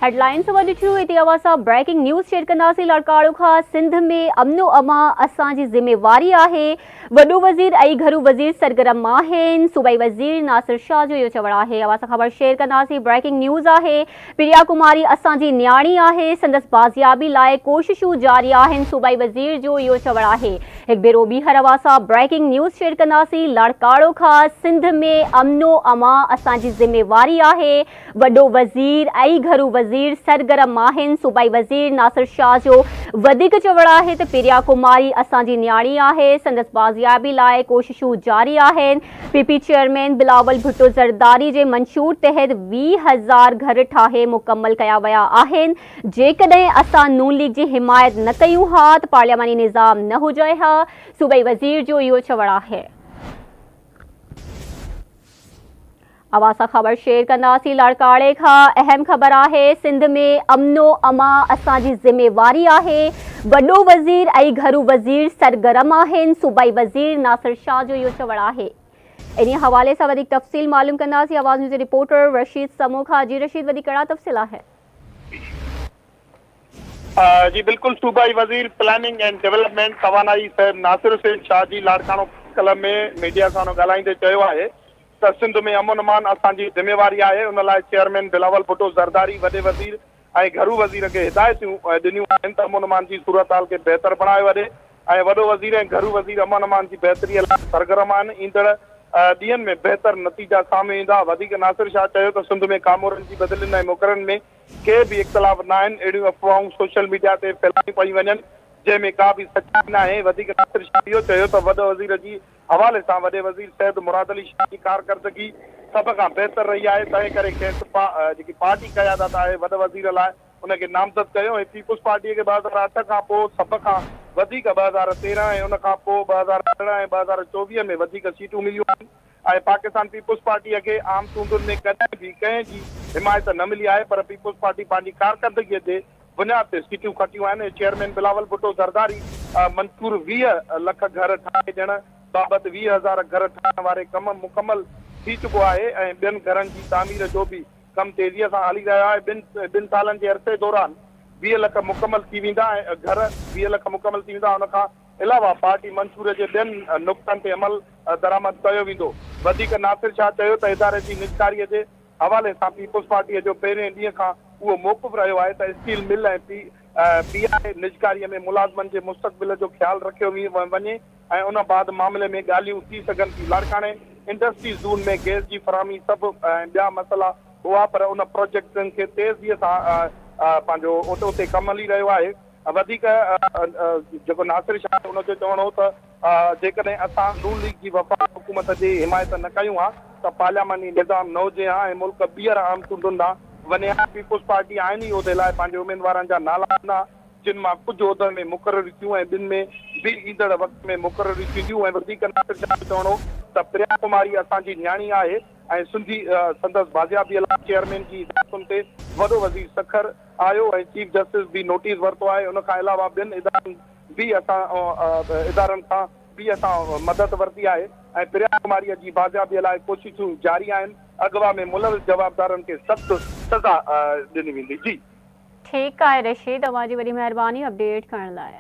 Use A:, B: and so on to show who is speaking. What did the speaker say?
A: Headlines breaking news share कंदासीं। लड़काड़ो खां सिंध में अमनो अमा असांजी ज़िम्मेवारी आहे। वॾो वज़ीर ऐं घरू वज़ीर सरगर्म आहिनि। सूबाई वज़ीर नासिर शाह जो इहो चवणु आहे। अवां ख़बर शेयर कंदासीं। ब्रेकिंग न्यूज़ आहे। प्रिया कुमारी असांजी न्याणी आहे। संदसि बाज़ियाबी लाइ कोशिशूं जारी आहिनि। सूबाई वज़ीर जो इहो चवणु आहे। हिकु भेरो ॿीहर अवां सां ब्रेकिंग न्यूज़ शेयर कंदासीं। लड़काड़ो खां सिंध में अमनो अमा असांजी ज़िम्मेवारी आहे। वॾो वज़ीर ऐं घरू वज़ीर सरगर्म आहिनि। सूबाई वज़ीर नासिर शाह जो वधीक चवणु आहे त प्रिया कुमारी असांजी न्याणी आहे। संदसि बाज़ियाबी लाइ कोशिशूं जारी आहिनि। पीपी चेयरमैन बिलावल भुट्टो ज़रदारी जे मंशूर तहत 20,000 घर ठाहे मुकम्मल कया विया आहिनि। जेकॾहिं असां नून लीग जी हिमायत न कयूं हा त पार्लियामानी निज़ाम न हुजे हा। सूबाई वज़ीर जो इहो चवणु आहे। अवां सां ख़बर शेयर कंदासीं। लड़काड़े खां अहम ख़बर आहे। सिंध में अमनो अमा असांजी ज़िम्मेवारी आहे। वॾो वज़ीर ऐं घरू वज़ीर सरगर्म आहिनि। सूबाई वज़ीर नासिर शाह जो इहो चवणु आहे। इन हवाले सां वधीक तफ़सील मालूम कंदासीं। आवाज़ न्यूज़ जे रिपोर्टर रशीद समूह खां। जी रशीद, वधीक कहिड़ा तफ़सील आहे?
B: जी बिल्कुल, सूबाई वज़ीर प्लानिंग एंड डेवलपमेंट तवानाई साहिब नासिर हुसैन शाह जी लाड़काणो क्लब में मीडिया सां ॻाल्हाईंदे चयो आहे त सिंध में अमन अमान असांजी ज़िम्मेवारी आहे। उन लाइ चेयरमैन बिलावल भुट्टो ज़रदारी वॾे वज़ीर ऐं घरू वज़ीर खे हिदायतूं ॾिनियूं आहिनि त अमन अमान जी सूरत हाल खे बहितर बणाए वञे ऐं वॾो वज़ीर ऐं घरू वज़ीर अमन अमान जी बहितरीअ लाइ सरगर्म आहिनि। ईंदड़ ॾींहनि में बहितर नतीजा साम्हूं ईंदा। वधीक नासिर शाह चयो त सिंध में कामोरनि जी बदिलियुनि ऐं मुक़ररनि में के बि इख़्तिलाफ़ न आहिनि। अहिड़ियूं अफ़वाहूं सोशल मीडिया ते फैलायूं पई वञनि जंहिंमें का बि सचाई न आहे। वधीक नासिर शाह इहो चयो त वॾे वज़ीर जी हवाले सां वॾे वज़ीर सैयद मुराद अली शाह जी कारकर्दगी सभ खां बहितर रही आहे। तंहिं करे कंहिं जेकी पार्टी क़यादत आहे वॾे वज़ीर लाइ उनखे नामज़द कयो ऐं पीपुल्स पार्टीअ खे 2008 खां पोइ सभ खां वधीक 2013 ऐं उन खां पोइ 2018 ऐं 2024 में वधीक सीटूं मिलियूं आहिनि ऐं पाकिस्तान पीपुल्स पार्टीअ खे आम चूंडुनि में कॾहिं बि कंहिं जी हिमायत न मिली आहे। पर पीपुल्स पार्टी पंहिंजी कारकर्दगीअ जे बुनियाद ते सीटूं खटियूं आहिनि। चेयरमैन बिलावल भुट्टो ज़रदारी मंसूर 20 लख घर ठाहे ॾियण बाबति 20,000 घर ठाहिण वारे कम मुकमल थी चुको आहे ऐं ॿियनि घरनि जी तामीर जो बि कमु तेज़ीअ सां हली रहियो आहे। ॿिनि सालनि जे अरसे दौरान 20 लख मुकमल थी वेंदा ऐं घर 20 लख मुकमल थी वेंदा। उन खां अलावा पार्टी मंसूर जे ॿियनि नुक़्तनि ते अमल दरामद कयो वेंदो। वधीक नासिर शाह चयो त इदारे जी निजकारीअ जे हवाले सां पीपुल्स पार्टीअ जो पहिरें ॾींहं खां उहो मौक़ुफ़ रहियो आहे त स्टील मिल ऐं पीआई निजकारीअ में मुलाज़मनि जे मुस्तक़बिल जो ख़्यालु रखियो वञे ऐं उन बाद मामले में ॻाल्हियूं थी सघनि थियूं। लाड़काणे इंडस्ट्री ज़ोन में गैस जी फरहमी सभु ऐं ॿिया मसइला हुआ पर उन प्रोजेक्टनि खे तेज़ीअ सां पंहिंजो उते कमु हली रहियो आहे। वधीक जेको नासिर शाह उनजो चवणो हो त जेकॾहिं असां नून लीग जी वफ़ाक़ हुकूमत जी हिमायत न कयूं हा त पार्लियामानी निज़ाम न हुजे हा ऐं मुल्क ॿीहर आम चूंडुनि ॾांहुं वञे हा। पीपुल्स पार्टी आइनी उहिदे लाइ पंहिंजे उम्मीदवारनि जा नाला ॾिना जिन मां कुझु उहिदनि में मुक़रर थियूं ऐं ॿिनि में बि ईंदड़ वक़्त में मुक़रर थींदियूं। ऐं वधीक नासिर शाह जो चवणो त प्रिया कुमारी असांजी न्याणी आहे ऐं सिंधी संदसि बाज़ियाबीअ लाइ चेयरमैन जी हिदायतुनि ते वॾो वज़ीर सखर आयो ऐं चीफ जस्टिस बि नोटिस वरितो आहे। उन खां अलावा ॿियनि इदारनि खां बि असां मदद वरिती आहे ऐं प्रिया कुमारीअ जी बाज़ियाबीअ लाइ कोशिशूं जारी आहिनि। अॻवा में मुलविस जवाबदारनि खे सख़्तु सज़ा ॾिनी वेंदी। जी
A: ठीकु आहे रशीद, तव्हांजी वॾी महिरबानी अपडेट करण लाइ।